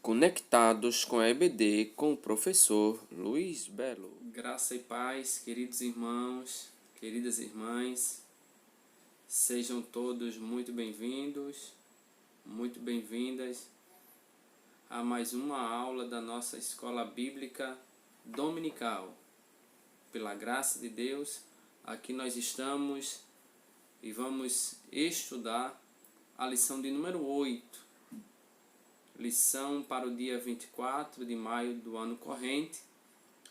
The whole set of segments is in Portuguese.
Conectados com a EBD com o professor Luiz Belo. Graça e paz, queridos irmãos, queridas irmãs, sejam todos muito bem-vindos, muito bem-vindas a mais uma aula da nossa Escola Bíblica Dominical. Pela graça de Deus, aqui nós estamos e vamos estudar a lição de número 8. Lição para o dia 24 de maio do ano corrente,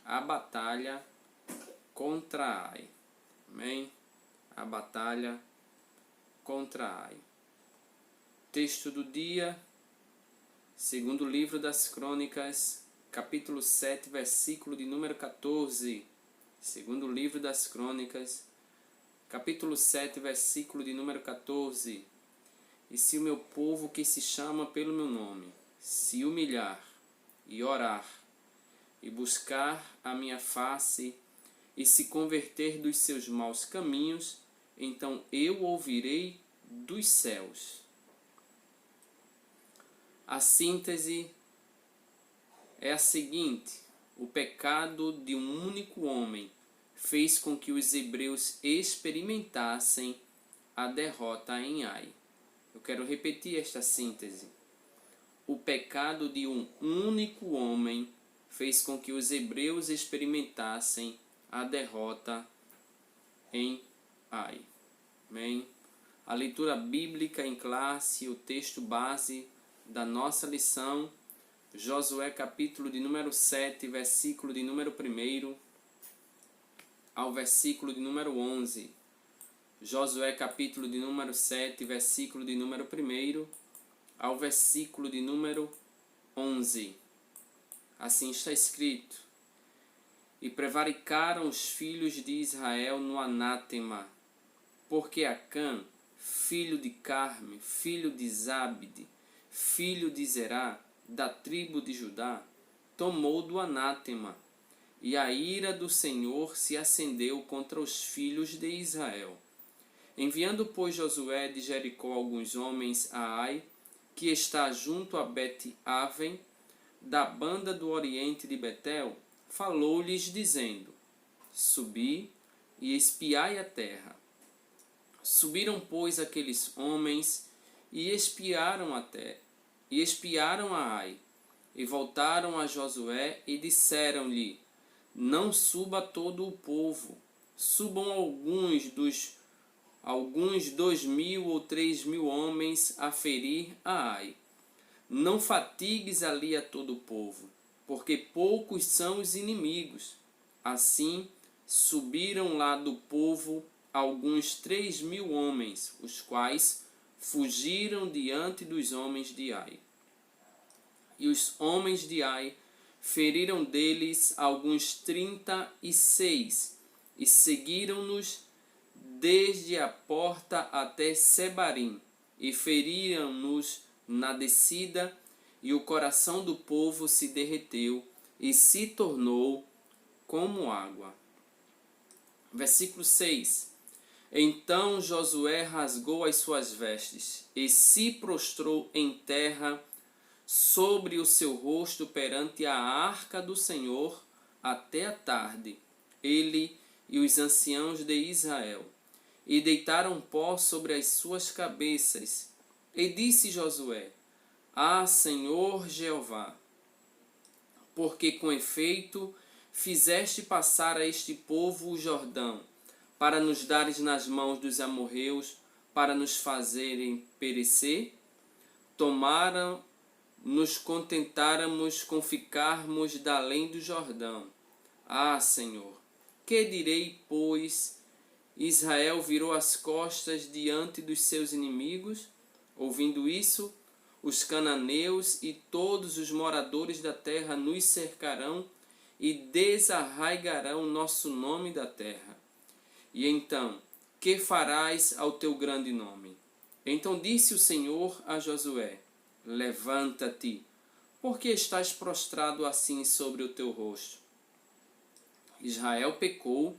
a batalha contra Ai. Amém? A batalha contra Ai. Texto do dia, segundo livro das Crônicas, capítulo 7, versículo de número 14. Segundo livro das Crônicas, capítulo 7, versículo de número 14. E se o meu povo que se chama pelo meu nome se humilhar e orar e buscar a minha face e se converter dos seus maus caminhos, então eu ouvirei dos céus. A síntese é a seguinte: o pecado de um único homem fez com que os hebreus experimentassem a derrota em Ai. Eu quero repetir esta síntese. O pecado de um único homem fez com que os hebreus experimentassem a derrota em Ai. Amém? A leitura bíblica em classe, o texto base da nossa lição, Josué capítulo de número 7, versículo de número 1 ao versículo de número 11. Josué capítulo de número 7, versículo de número 1 ao versículo de número 11. Assim está escrito: E prevaricaram os filhos de Israel no anátema, porque Acã, filho de Carme, filho de Zabde, filho de Zerá, da tribo de Judá, tomou do anátema, e a ira do Senhor se acendeu contra os filhos de Israel. Enviando, pois, Josué de Jericó alguns homens a Ai, que está junto a Bet-Aven, da banda do oriente de Betel, falou-lhes dizendo: Subi e espiai a terra. Subiram, pois, aqueles homens e espiaram a terra, e espiaram a Ai, e voltaram a Josué e disseram-lhe: Não suba todo o povo, subam alguns 2.000 ou 3.000 homens a ferir a Ai. Não fatigues ali a todo o povo, porque poucos são os inimigos. Assim, subiram lá do povo alguns 3.000 homens, os quais fugiram diante dos homens de Ai. E os homens de Ai feriram deles alguns 36, e seguiram-nos desde a porta até Sebarim, e feriram-nos na descida, e o coração do povo se derreteu e se tornou como água. Versículo 6. Então Josué rasgou as suas vestes e se prostrou em terra sobre o seu rosto perante a arca do Senhor até a tarde, ele e os anciãos de Israel, e deitaram pó sobre as suas cabeças. E disse Josué: Ah, Senhor Jeová, porque com efeito fizeste passar a este povo o Jordão, para nos dares nas mãos dos amorreus, para nos fazerem perecer? Tomaram, nos contentáramos com ficarmos da além do Jordão. Ah, Senhor, que direi, pois? Israel virou as costas diante dos seus inimigos. Ouvindo isso, os cananeus e todos os moradores da terra nos cercarão e desarraigarão nosso nome da terra. E então, que farás ao teu grande nome? Então disse o Senhor a Josué: Levanta-te, porque estás prostrado assim sobre o teu rosto. Israel pecou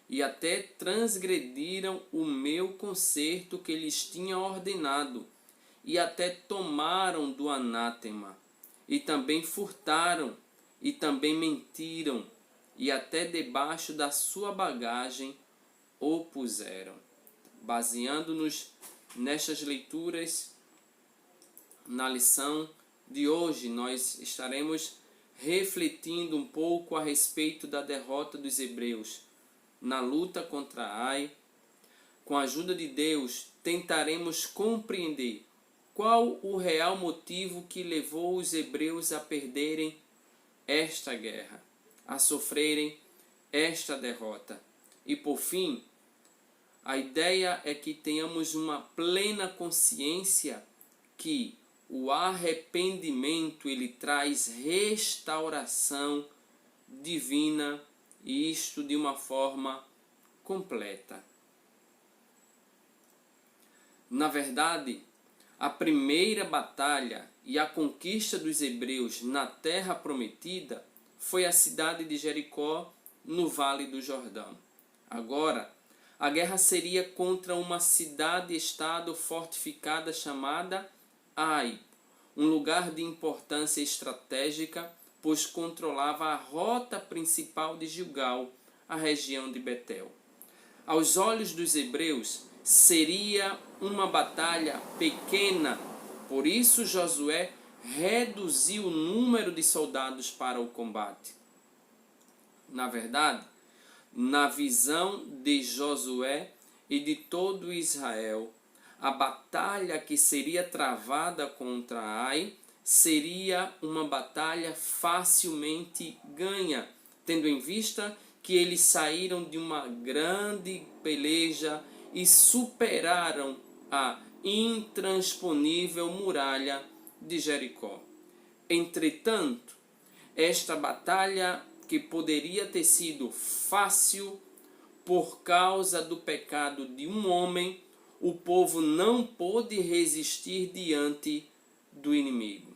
e até transgrediram o meu concerto que lhes tinha ordenado, e até tomaram do anátema, e também furtaram, e também mentiram, e até debaixo da sua bagagem o puseram. Baseando-nos nestas leituras, na lição de hoje, nós estaremos refletindo um pouco a respeito da derrota dos hebreus na luta contra Ai. Com a ajuda de Deus, tentaremos compreender qual o real motivo que levou os hebreus a perderem esta guerra, a sofrerem esta derrota. E por fim, a ideia é que tenhamos uma plena consciência que o arrependimento ele traz restauração divina, e isto de uma forma completa. Na verdade, a primeira batalha e a conquista dos hebreus na terra prometida foi a cidade de Jericó, no Vale do Jordão. Agora, a guerra seria contra uma cidade-estado fortificada chamada Ai, um lugar de importância estratégica, pois controlava a rota principal de Gilgal, a região de Betel. Aos olhos dos hebreus, seria uma batalha pequena, por isso Josué reduziu o número de soldados para o combate. Na verdade, na visão de Josué e de todo Israel, a batalha que seria travada contra Ai seria uma batalha facilmente ganha, tendo em vista que eles saíram de uma grande peleja e superaram a intransponível muralha de Jericó. Entretanto, esta batalha, que poderia ter sido fácil por causa do pecado de um homem, o povo não pôde resistir diante do inimigo.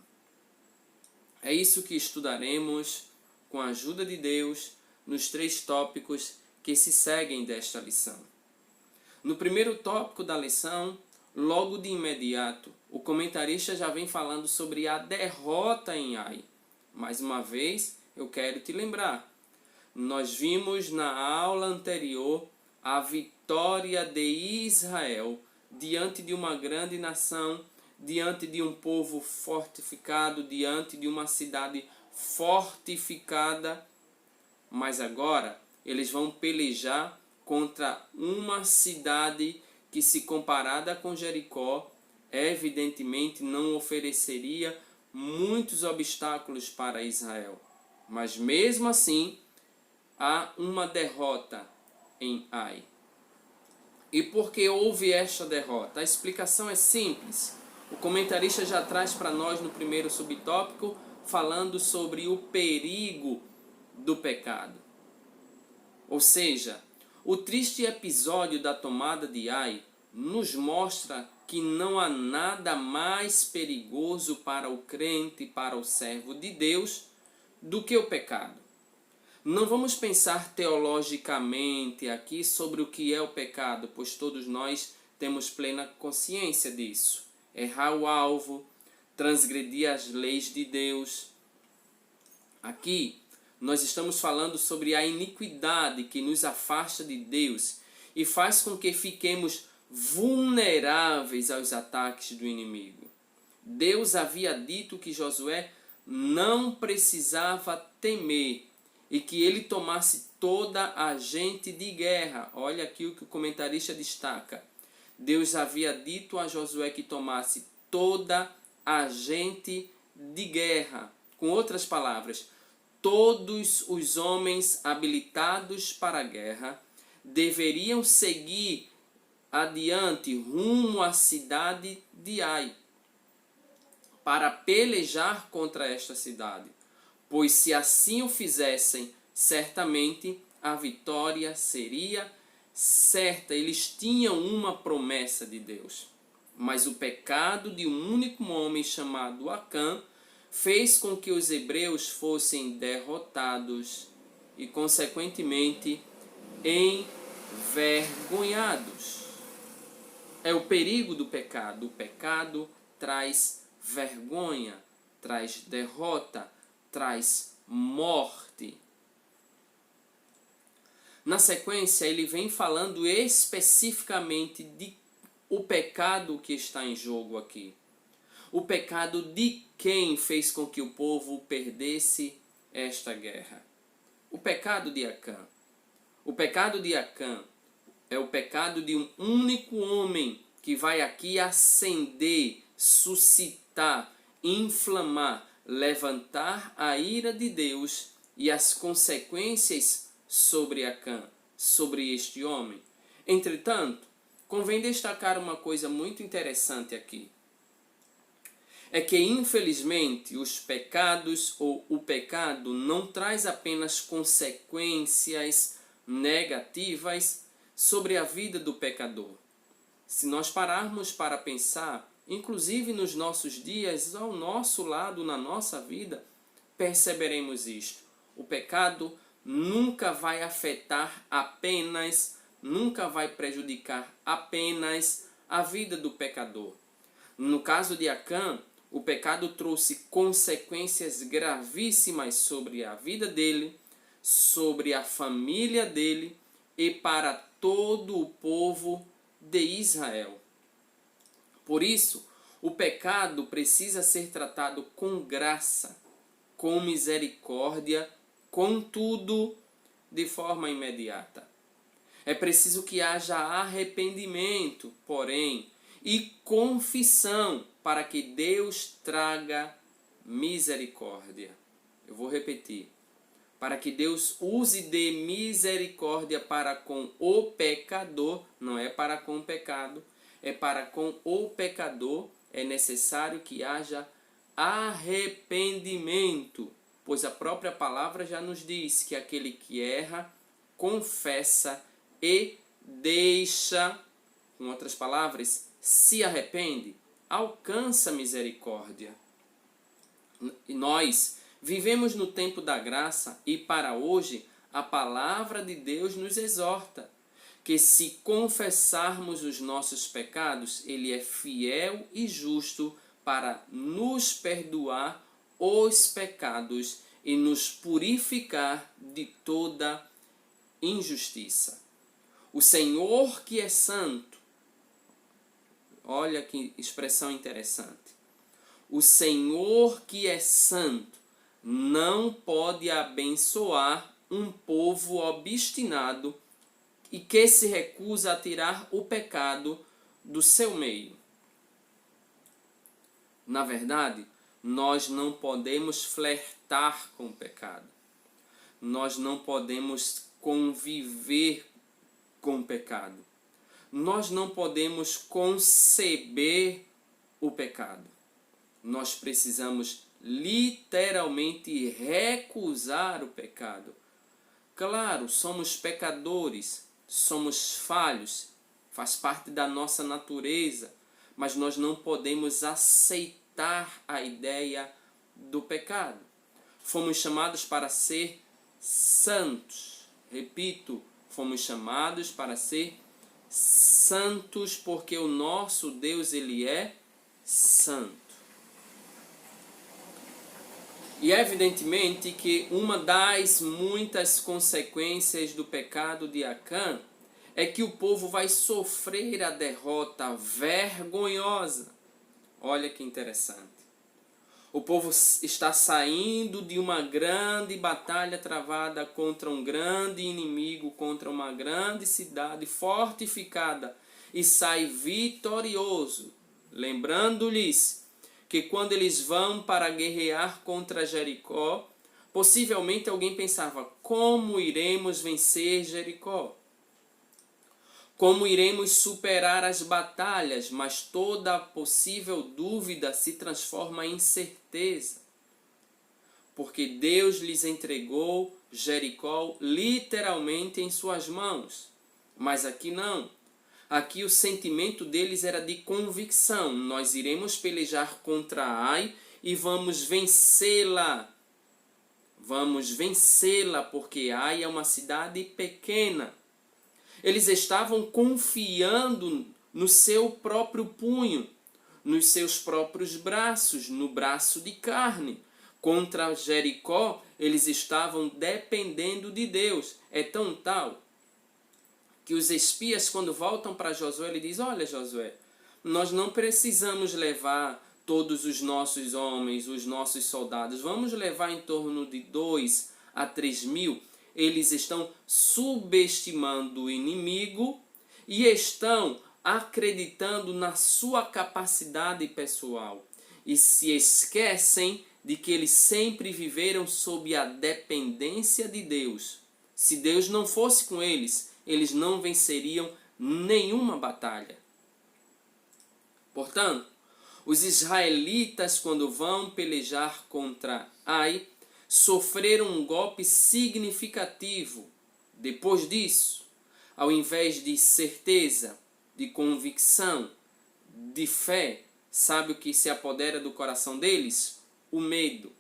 É isso que estudaremos com a ajuda de Deus nos 3 tópicos que se seguem desta lição. No primeiro tópico da lição, logo de imediato, o comentarista já vem falando sobre a derrota em Ai. Mais uma vez, eu quero te lembrar, nós vimos na aula anterior a vitória de Israel diante de uma grande nação, diante de um povo fortificado, diante de uma cidade fortificada, mas agora eles vão pelejar contra uma cidade que, se comparada com Jericó, evidentemente não ofereceria muitos obstáculos para Israel. Mas mesmo assim, há uma derrota em Ai. E por que houve esta derrota? A explicação é simples. O comentarista já traz para nós no primeiro subtópico, falando sobre o perigo do pecado. Ou seja, o triste episódio da tomada de Ai nos mostra que não há nada mais perigoso para o crente, para o servo de Deus, do que o pecado. Não vamos pensar teologicamente aqui sobre o que é o pecado, pois todos nós temos plena consciência disso. Errar o alvo, transgredir as leis de Deus. Aqui nós estamos falando sobre a iniquidade que nos afasta de Deus e faz com que fiquemos vulneráveis aos ataques do inimigo. Deus havia dito que Josué não precisava temer e que ele tomasse toda a gente de guerra. Olha aqui o que o comentarista destaca. Deus havia dito a Josué que tomasse toda a gente de guerra. Com outras palavras, todos os homens habilitados para a guerra deveriam seguir adiante rumo à cidade de Ai para pelejar contra esta cidade, pois se assim o fizessem, certamente a vitória seria certa. Eles tinham uma promessa de Deus, mas o pecado de um único homem chamado Acã fez com que os hebreus fossem derrotados e, consequentemente, envergonhados. É o perigo do pecado. O pecado traz vergonha, traz derrota, traz morte. Na sequência, ele vem falando especificamente de o pecado que está em jogo aqui. O pecado de quem fez com que o povo perdesse esta guerra. O pecado de Acã. O pecado de Acã é o pecado de um único homem que vai aqui acender, suscitar, inflamar, levantar a ira de Deus e as consequências sobre Acã, sobre este homem. Entretanto, convém destacar uma coisa muito interessante aqui. É que, infelizmente, os pecados ou o pecado não traz apenas consequências negativas sobre a vida do pecador. Se nós pararmos para pensar, inclusive nos nossos dias, ao nosso lado, na nossa vida, perceberemos isto. O pecado nunca vai afetar apenas, nunca vai prejudicar apenas a vida do pecador. No caso de Acã, o pecado trouxe consequências gravíssimas sobre a vida dele, sobre a família dele e para todo o povo de Israel. Por isso, o pecado precisa ser tratado com graça, com misericórdia, contudo, de forma imediata. É preciso que haja arrependimento, porém, e confissão para que Deus traga misericórdia. Eu vou repetir. Para que Deus use de misericórdia para com o pecador, não é para com o pecado, é para com o pecador, é necessário que haja arrependimento, pois a própria palavra já nos diz que aquele que erra, confessa e deixa, com outras palavras, se arrepende, alcança misericórdia. E nós vivemos no tempo da graça e para hoje a palavra de Deus nos exorta que se confessarmos os nossos pecados, Ele é fiel e justo para nos perdoar os pecados e nos purificar de toda injustiça. O Senhor que é santo, olha que expressão interessante. O Senhor que é santo não pode abençoar um povo obstinado e que se recusa a tirar o pecado do seu meio. Na verdade, nós não podemos flertar com o pecado. Nós não podemos conviver com o pecado. Nós não podemos conceber o pecado. Nós precisamos literalmente recusar o pecado. Claro, somos pecadores, somos falhos, faz parte da nossa natureza, mas nós não podemos aceitar a ideia do pecado. Fomos chamados para ser santos. Repito, fomos chamados para ser santos porque o nosso Deus, Ele é santo. E é evidentemente que uma das muitas consequências do pecado de Acã é que o povo vai sofrer a derrota vergonhosa. Olha que interessante. O povo está saindo de uma grande batalha travada contra um grande inimigo, contra uma grande cidade fortificada e sai vitorioso, lembrando-lhes que quando eles vão para guerrear contra Jericó, possivelmente alguém pensava: como iremos vencer Jericó? Como iremos superar as batalhas? Mas toda possível dúvida se transforma em certeza. Porque Deus lhes entregou Jericó literalmente em suas mãos. Mas aqui não. Aqui o sentimento deles era de convicção. Nós iremos pelejar contra Ai e vamos vencê-la. Vamos vencê-la porque Ai é uma cidade pequena. Eles estavam confiando no seu próprio punho, nos seus próprios braços, no braço de carne. Contra Jericó, eles estavam dependendo de Deus. É tão tal que os espias, quando voltam para Josué, ele diz: olha, Josué, nós não precisamos levar todos os nossos homens, os nossos soldados. Vamos levar em torno de 2 a 3 mil. Eles estão subestimando o inimigo e estão acreditando na sua capacidade pessoal. E se esquecem de que eles sempre viveram sob a dependência de Deus. Se Deus não fosse com eles, eles não venceriam nenhuma batalha. Portanto, os israelitas, quando vão pelejar contra Ai, sofreram um golpe significativo. Depois disso, ao invés de certeza, de convicção, de fé, sabe o que se apodera do coração deles? O medo,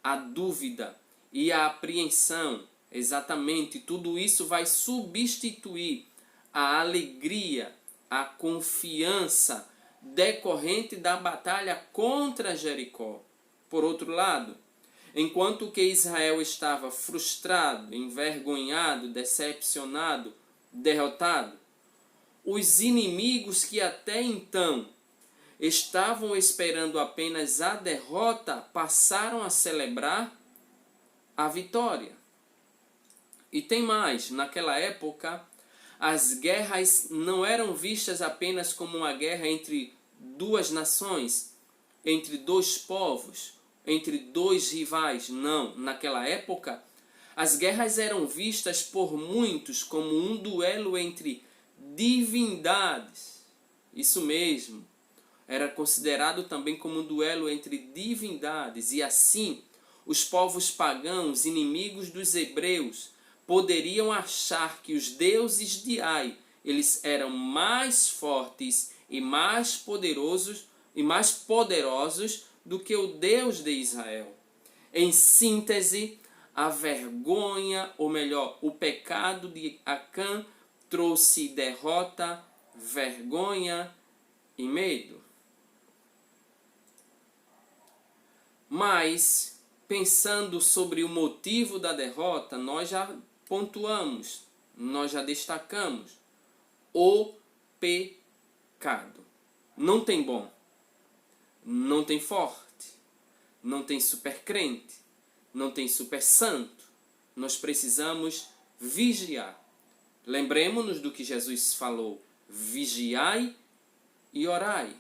a dúvida e a apreensão. Exatamente, tudo isso vai substituir a alegria, a confiança decorrente da batalha contra Jericó. Por outro lado, enquanto que Israel estava frustrado, envergonhado, decepcionado, derrotado, os inimigos que até então estavam esperando apenas a derrota passaram a celebrar a vitória. E tem mais, naquela época, as guerras não eram vistas apenas como uma guerra entre duas nações, entre dois povos, entre dois rivais. Não, naquela época, as guerras eram vistas por muitos como um duelo entre divindades. Isso mesmo, era considerado também como um duelo entre divindades. E assim, os povos pagãos, inimigos dos hebreus, poderiam achar que os deuses de Ai, eles eram mais fortes e mais poderosos do que o Deus de Israel. Em síntese, a vergonha, ou melhor, o pecado de Acã trouxe derrota, vergonha e medo. Mas, pensando sobre o motivo da derrota, nós já pontuamos, nós já destacamos o pecado. Não tem bom, não tem forte, não tem super crente, não tem super santo. Nós precisamos vigiar. Lembremos-nos do que Jesus falou: vigiai e orai.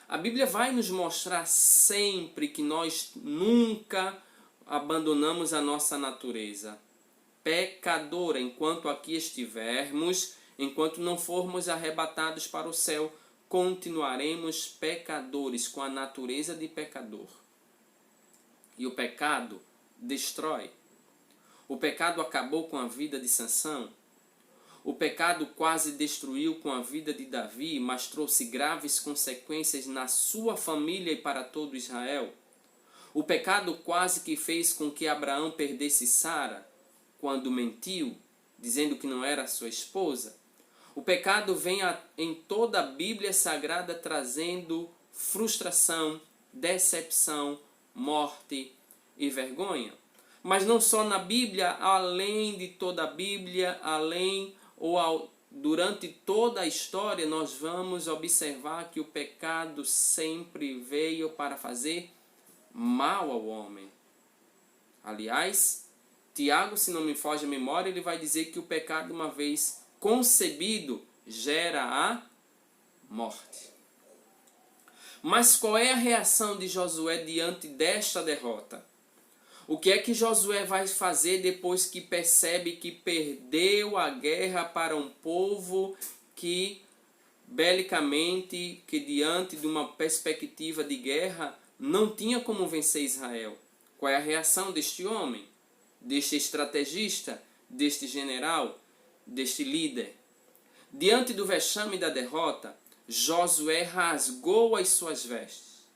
A Bíblia vai nos mostrar sempre que nós nunca abandonamos a nossa natureza pecadora. Enquanto aqui estivermos, enquanto não formos arrebatados para o céu, continuaremos pecadores, com a natureza de pecador. E o pecado destrói. O pecado acabou com a vida de Sansão. O pecado quase destruiu com a vida de Davi, mas trouxe graves consequências na sua família e para todo Israel. O pecado quase que fez com que Abraão perdesse Sara, quando mentiu, dizendo que não era sua esposa. O pecado vem em toda a Bíblia Sagrada trazendo frustração, decepção, morte e vergonha. Mas não só na Bíblia, além de toda a Bíblia, durante toda a história, nós vamos observar que o pecado sempre veio para fazer mal ao homem. Aliás, Tiago, se não me foge a memória, ele vai dizer que o pecado, uma vez concebido, gera a morte. Mas qual é a reação de Josué diante desta derrota? O que é que Josué vai fazer depois que percebe que perdeu a guerra para um povo que, belicamente, que diante de uma perspectiva de guerra, não tinha como vencer Israel? Qual é a reação deste homem, deste estrategista, deste general, deste líder? Diante do vexame da derrota, Josué rasgou as suas vestes,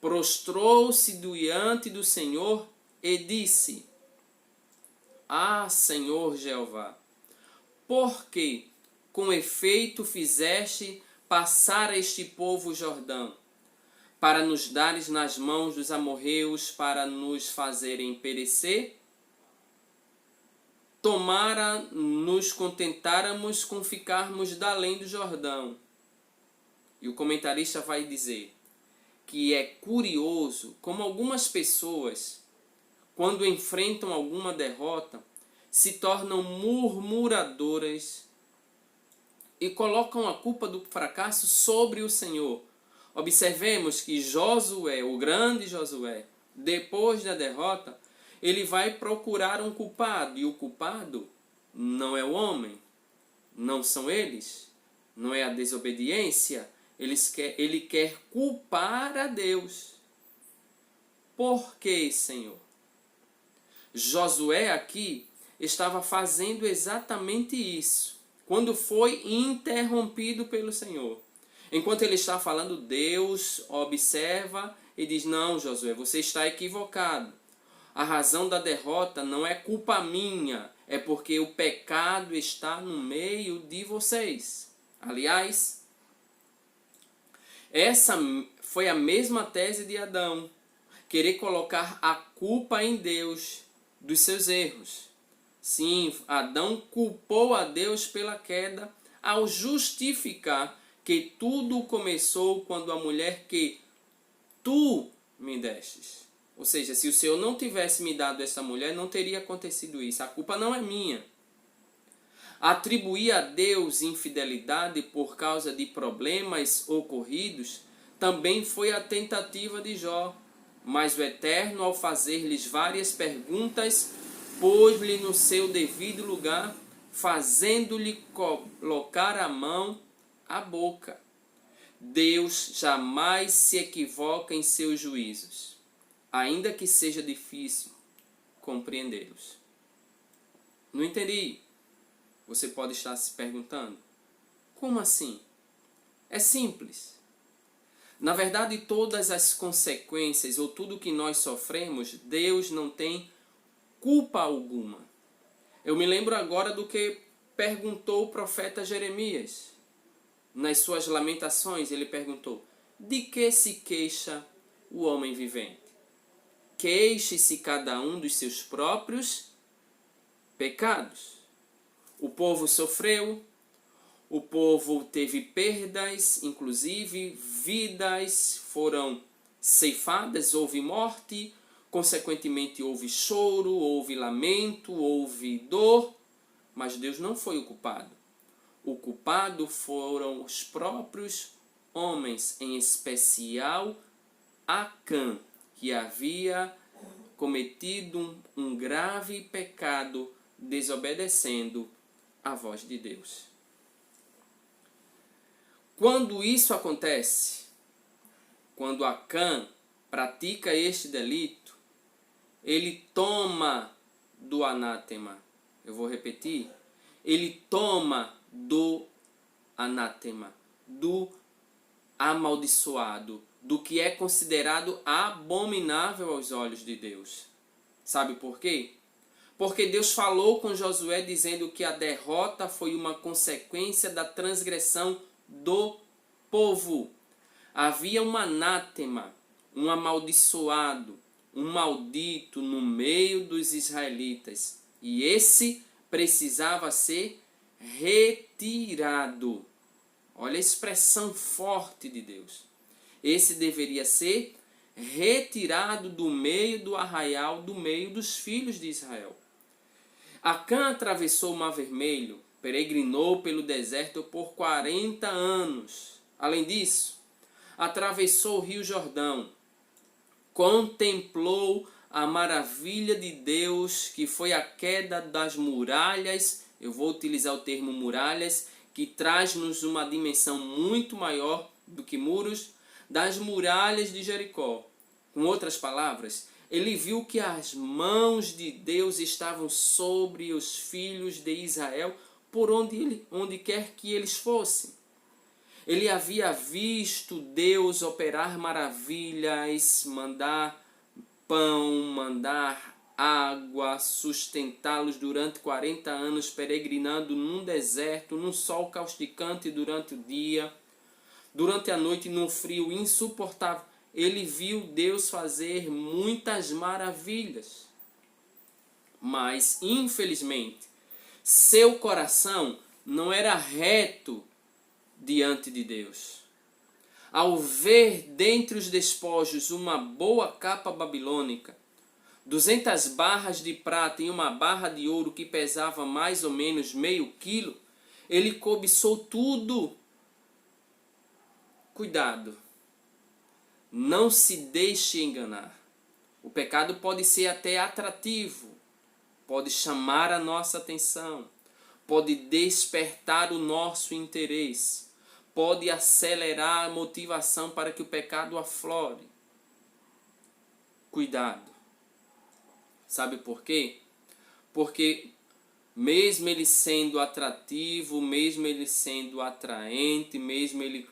prostrou-se diante do Senhor e disse: Ah, Senhor Jeová, por que com efeito fizeste passar este povo o Jordão, para nos dares nas mãos dos amorreus, para nos fazerem perecer? Tomara nos contentáramos com ficarmos da além do Jordão. E o comentarista vai dizer que é curioso como algumas pessoas, quando enfrentam alguma derrota, se tornam murmuradoras e colocam a culpa do fracasso sobre o Senhor. Observemos que Josué, o grande Josué, depois da derrota, ele vai procurar um culpado, e o culpado não é o homem, não são eles, não é a desobediência, ele quer culpar a Deus. Por quê, Senhor? Josué aqui estava fazendo exatamente isso, quando foi interrompido pelo Senhor. Enquanto ele está falando, Deus observa e diz: não, Josué, você está equivocado. A razão da derrota não é culpa minha, é porque o pecado está no meio de vocês. Aliás, essa foi a mesma tese de Adão, querer colocar a culpa em Deus dos seus erros. Sim, Adão culpou a Deus pela queda ao justificar que tudo começou quando a mulher que tu me destes. Ou seja, se o Senhor não tivesse me dado essa mulher, não teria acontecido isso. A culpa não é minha. Atribuir a Deus infidelidade por causa de problemas ocorridos também foi a tentativa de Jó. Mas o Eterno, ao fazer-lhes várias perguntas, pôs-lhe no seu devido lugar, fazendo-lhe colocar a mão à boca. Deus jamais se equivoca em seus juízos, ainda que seja difícil compreendê-los. Não entendi. Você pode estar se perguntando: como assim? É simples. Na verdade, todas as consequências ou tudo que nós sofremos, Deus não tem culpa alguma. Eu me lembro agora do que perguntou o profeta Jeremias. Nas suas lamentações, ele perguntou: de que se queixa o homem vivente? Queixe-se cada um dos seus próprios pecados. O povo sofreu, o povo teve perdas, inclusive vidas foram ceifadas, houve morte, consequentemente houve choro, houve lamento, houve dor, mas Deus não foi o culpado. O culpado foram os próprios homens, em especial Acã, que havia cometido um grave pecado, desobedecendo a voz de Deus. Quando isso acontece, quando Acã pratica este delito, ele toma do anátema. Eu vou repetir. Ele toma do anátema, do amaldiçoado, do que é considerado abominável aos olhos de Deus. Sabe por quê? Porque Deus falou com Josué dizendo que a derrota foi uma consequência da transgressão do povo. Havia um anátema, um amaldiçoado, um maldito no meio dos israelitas. E esse precisava ser retirado. Olha a expressão forte de Deus. Esse deveria ser retirado do meio do arraial, do meio dos filhos de Israel. Acã atravessou o Mar Vermelho, peregrinou pelo deserto por 40 anos. Além disso, atravessou o Rio Jordão, contemplou a maravilha de Deus, que foi a queda das muralhas. Eu vou utilizar o termo muralhas, que traz-nos uma dimensão muito maior do que muros, das muralhas de Jericó. Com outras palavras, ele viu que as mãos de Deus estavam sobre os filhos de Israel por onde quer que eles fossem. Ele havia visto Deus operar maravilhas, mandar pão, mandar água, sustentá-los durante 40 anos peregrinando num deserto, num sol causticante durante o dia. durante a noite num frio insuportável, ele viu Deus fazer muitas maravilhas. Mas, infelizmente, seu coração não era reto diante de Deus. Ao ver dentre os despojos uma boa capa babilônica, 200 barras de prata e uma barra de ouro que pesava mais ou menos meio quilo, ele cobiçou tudo. Cuidado, não se deixe enganar. O pecado pode ser até atrativo, pode chamar a nossa atenção, pode despertar o nosso interesse, pode acelerar a motivação para que o pecado aflore. Cuidado. Sabe por quê? Porque mesmo ele sendo atrativo, mesmo ele sendo atraente, mesmo ele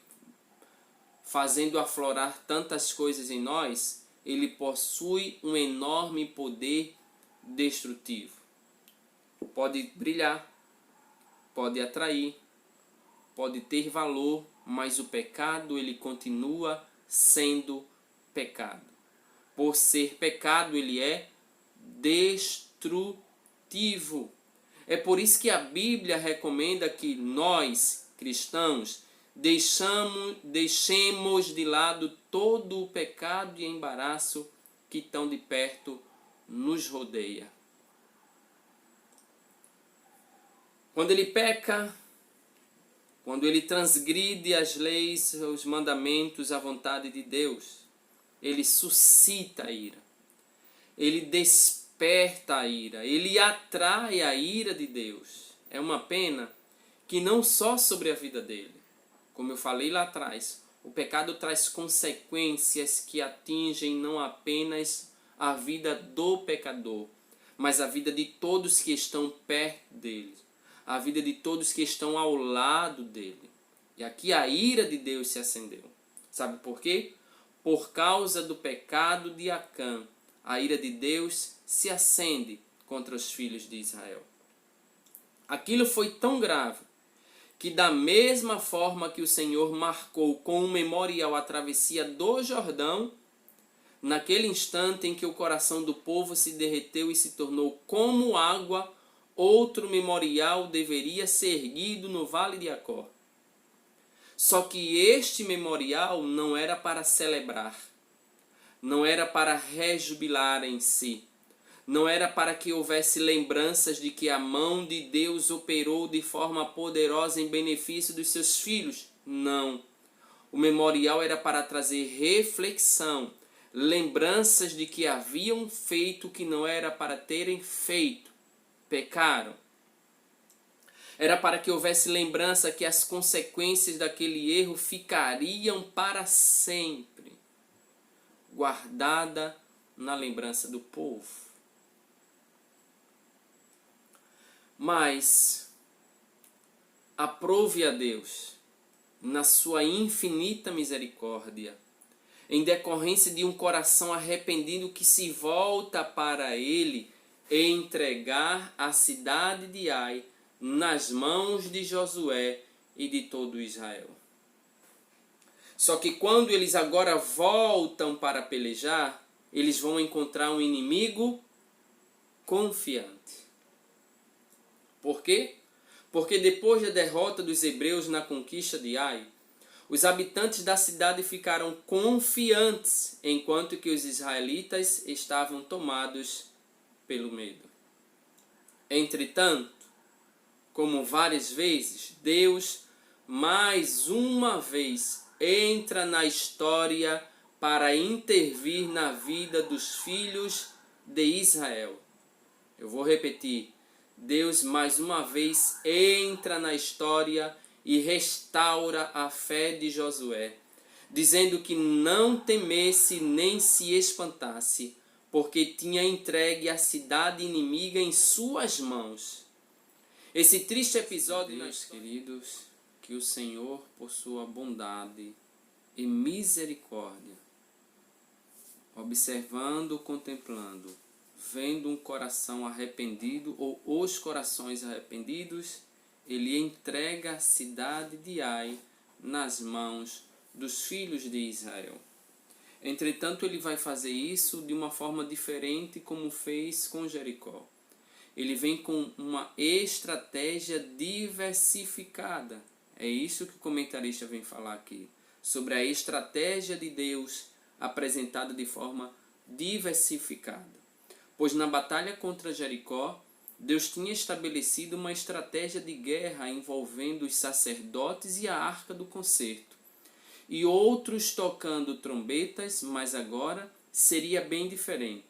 fazendo aflorar tantas coisas em nós, ele possui um enorme poder destrutivo. Pode brilhar, pode atrair, pode ter valor, mas o pecado ele continua sendo pecado. Por ser pecado, ele é destrutivo. É por isso que a Bíblia recomenda que nós, cristãos, deixemos de lado todo o pecado e embaraço que tão de perto nos rodeia. Quando ele peca, quando ele transgride as leis, os mandamentos, a vontade de Deus, ele suscita a ira. Ele desperta a ira. Ele atrai a ira de Deus. É uma pena que não só sobre a vida dele. Como eu falei lá atrás, o pecado traz consequências que atingem não apenas a vida do pecador, mas a vida de todos que estão perto dele, a vida de todos que estão ao lado dele. E aqui a ira de Deus se acendeu. Sabe por quê? Por causa do pecado de Acã, a ira de Deus se acende contra os filhos de Israel. Aquilo foi tão grave que da mesma forma que o Senhor marcou com um memorial a travessia do Jordão, naquele instante em que o coração do povo se derreteu e se tornou como água, outro memorial deveria ser erguido no Vale de Acor. Só que este memorial não era para celebrar, não era para rejubilar em si, não era para que houvesse lembranças de que a mão de Deus operou de forma poderosa em benefício dos seus filhos. Não. O memorial era para trazer reflexão, lembranças de que haviam feito o que não era para terem feito. Pecaram. Era para que houvesse lembrança que as consequências daquele erro ficariam para sempre, guardada na lembrança do povo. Mas aprove a Deus, na sua infinita misericórdia, em decorrência de um coração arrependido que se volta para Ele, entregar a cidade de Ai nas mãos de Josué e de todo Israel. Só que quando eles agora voltam para pelejar, eles vão encontrar um inimigo confiante. Por quê? Porque depois da derrota dos hebreus na conquista de Ai, os habitantes da cidade ficaram confiantes, enquanto que os israelitas estavam tomados pelo medo. Entretanto, como várias vezes, Deus mais uma vez entra na história para intervir na vida dos filhos de Israel. Eu vou repetir. Deus mais uma vez entra na história e restaura a fé de Josué, dizendo que não temesse nem se espantasse, porque tinha entregue a cidade inimiga em suas mãos. Esse triste episódio, meus queridos, que o Senhor, por sua bondade e misericórdia, observando, contemplando, vendo um coração arrependido ou os corações arrependidos, ele entrega a cidade de Ai nas mãos dos filhos de Israel. Entretanto, ele vai fazer isso de uma forma diferente como fez com Jericó. Ele vem com uma estratégia diversificada. É isso que o comentarista vem falar aqui, sobre a estratégia de Deus apresentada de forma diversificada. Pois na batalha contra Jericó, Deus tinha estabelecido uma estratégia de guerra envolvendo os sacerdotes e a arca do concerto, e outros tocando trombetas, mas agora seria bem diferente.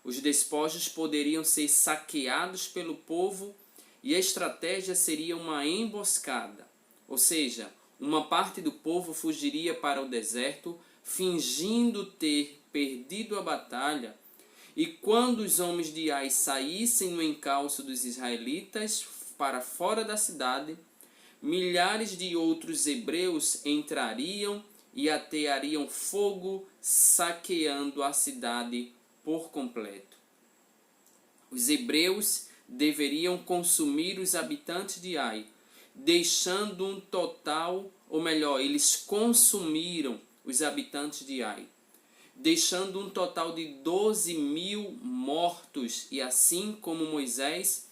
Os despojos poderiam ser saqueados pelo povo e a estratégia seria uma emboscada, ou seja, uma parte do povo fugiria para o deserto, fingindo ter perdido a batalha, e quando os homens de Ai saíssem no encalço dos israelitas para fora da cidade, milhares de outros hebreus entrariam e ateariam fogo, saqueando a cidade por completo. Os hebreus deveriam consumir os habitantes de Ai, deixando um total, ou melhor, eles consumiram os habitantes de Ai, deixando um total de 12.000 mortos, e assim como Moisés,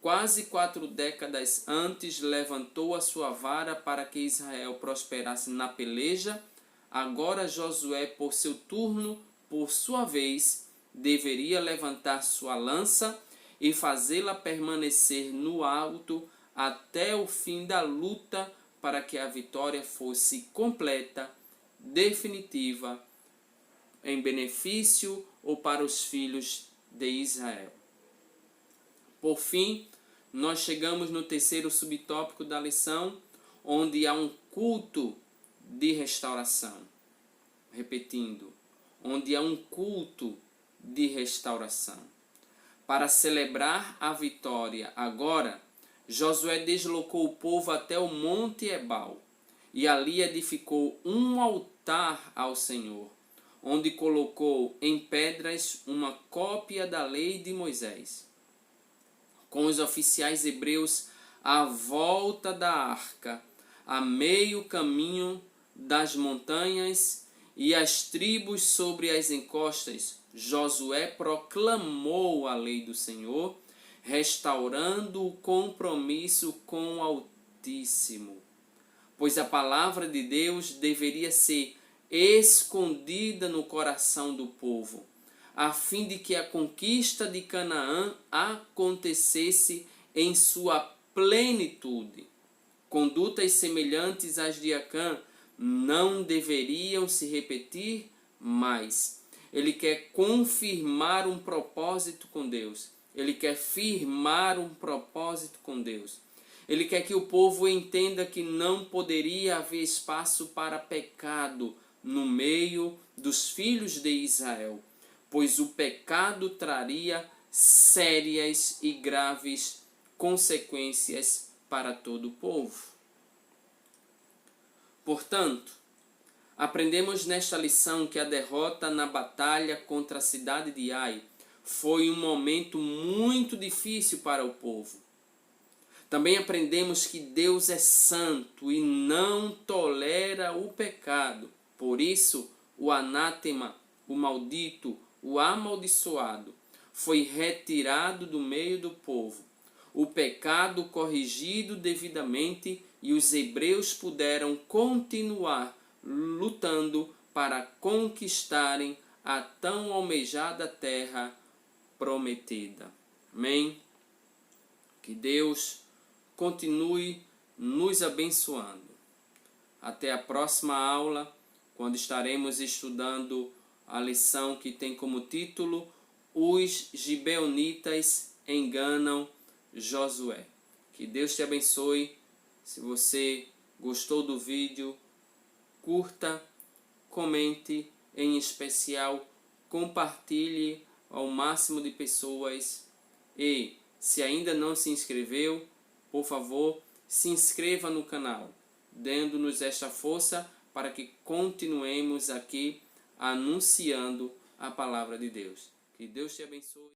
quase 4 décadas antes, levantou a sua vara para que Israel prosperasse na peleja, agora Josué, por seu turno, por sua vez, deveria levantar sua lança e fazê-la permanecer no alto até o fim da luta, para que a vitória fosse completa, definitiva, em benefício ou para os filhos de Israel. Por fim, nós chegamos no terceiro subtópico da lição, onde há um culto de restauração. Repetindo, onde há um culto de restauração. Para celebrar a vitória agora, Josué deslocou o povo até o Monte Ebal e ali edificou um altar ao Senhor, onde colocou em pedras uma cópia da lei de Moisés. Com os oficiais hebreus à volta da arca, a meio caminho das montanhas e as tribos sobre as encostas, Josué proclamou a lei do Senhor, restaurando o compromisso com o Altíssimo. Pois a palavra de Deus deveria ser escondida no coração do povo, a fim de que a conquista de Canaã acontecesse em sua plenitude. Condutas semelhantes às de Acã não deveriam se repetir mais. Ele quer confirmar um propósito com Deus. Ele quer firmar um propósito com Deus. Ele quer que o povo entenda que não poderia haver espaço para pecado no meio dos filhos de Israel, pois o pecado traria sérias e graves consequências para todo o povo. Portanto, aprendemos nesta lição que a derrota na batalha contra a cidade de Ai foi um momento muito difícil para o povo. Também aprendemos que Deus é santo e não tolera o pecado. Por isso, o anátema, o maldito, o amaldiçoado, foi retirado do meio do povo. O pecado corrigido devidamente e os hebreus puderam continuar lutando para conquistarem a tão almejada terra prometida. Amém? Que Deus continue nos abençoando. Até a próxima aula, quando estaremos estudando a lição que tem como título Os Gibeonitas enganam Josué. Que Deus te abençoe. Se você gostou do vídeo, curta, comente, em especial compartilhe ao máximo de pessoas. E se ainda não se inscreveu, por favor, se inscreva no canal, dando-nos esta força para que continuemos aqui anunciando a palavra de Deus. Que Deus te abençoe.